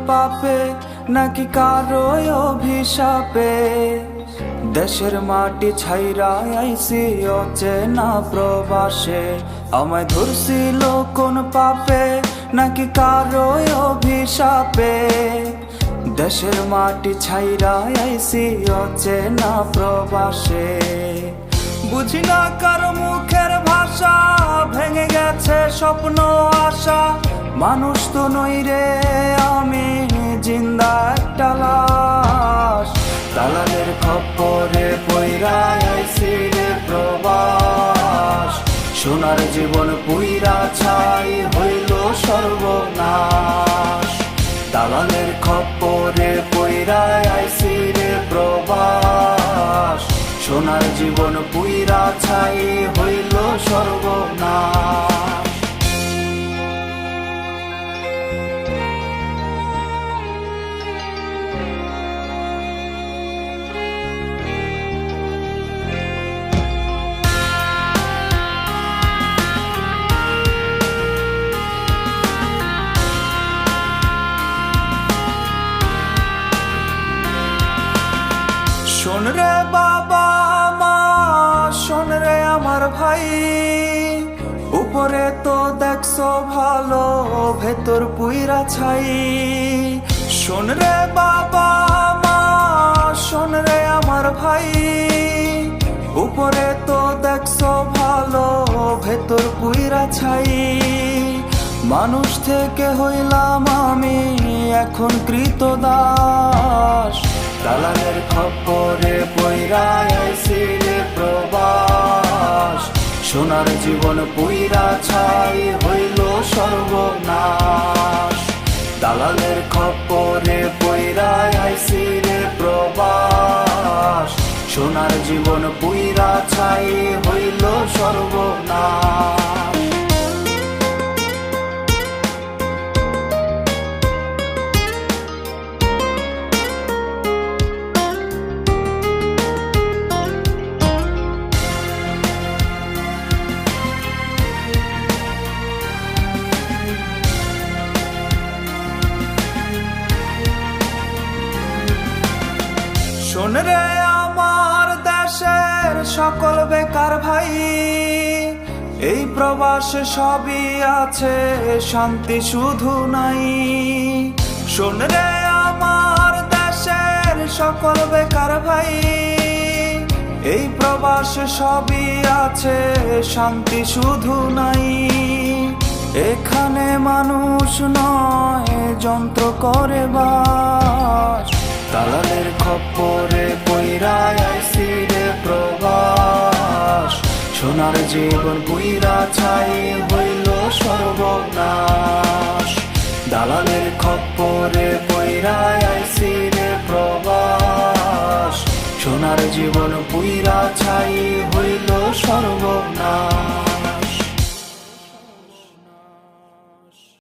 পাপে নাকি কারো অভিশাপে, দেশের মাটি ছাইরা আইছি অচেনা প্রবাসে। আমায় ধরছিল কোন পাপে নাকি কারো অভিশাপে, দেশের মাটি ছাইরা আইছি অচেনা প্রবাসে। বুঝি না কারো মুখের ভাষা, ভেঙে গেছে স্বপ্ন আশা, মানুষ তো নই রে আমি, জিন্দা একটা লাশ। দালালের খপ্পরে পইরা আইছি রে প্রবাস, সোনার জীবন পুইরা ছাই হইল সর্বনাশ। দালালের খপ্পরে পইরা আইছি রে প্রবাস, সোনার জীবন পুইরা ছাই হইল সর্বনাশ। শোন রে বাবা মা, শোন রে আমার ভাই, উপরে তো দেখছো ভালো, ভেতর পুইরা ছাই। শোন রে বাবা মা, শোন রে আমার ভাই, উপরে তো দেখছো ভালো, ভেতর পুইরা ছাই। মানুষ থেকে হইলাম আমি এখন কৃতদাস, দালালের খপ্পরে পইরা আইছি রে প্রবাস, সোনার জীবন পুইরা ছাই হইল সর্বনাশ। দালালের খপ্পরে পইরা আইছি রে প্রবাস, সোনার জীবন পুইরা ছাই হইল সর্বনাশ। শোন রে আমার দেশের সকল বেকার ভাই, এই প্রবাসে সবই আছে, শান্তি শুধু নাই। শোন রে আমার দেশের সকল বেকার ভাই, এই প্রবাসে সবই আছে, শান্তি শুধু নাই। এখানে মানুষ নয় যন্ত্র করে বাস, দালালের খপ্পরে পইরা আইছি রে প্রবাস, সোনার জীবন পুইরা ছাই হইল সর্বনাশ। দালালের খপ্পরে পইরা আইছি রে প্রবাস, সোনার জীবন পুইরা ছাই হইল সর্বনাশ।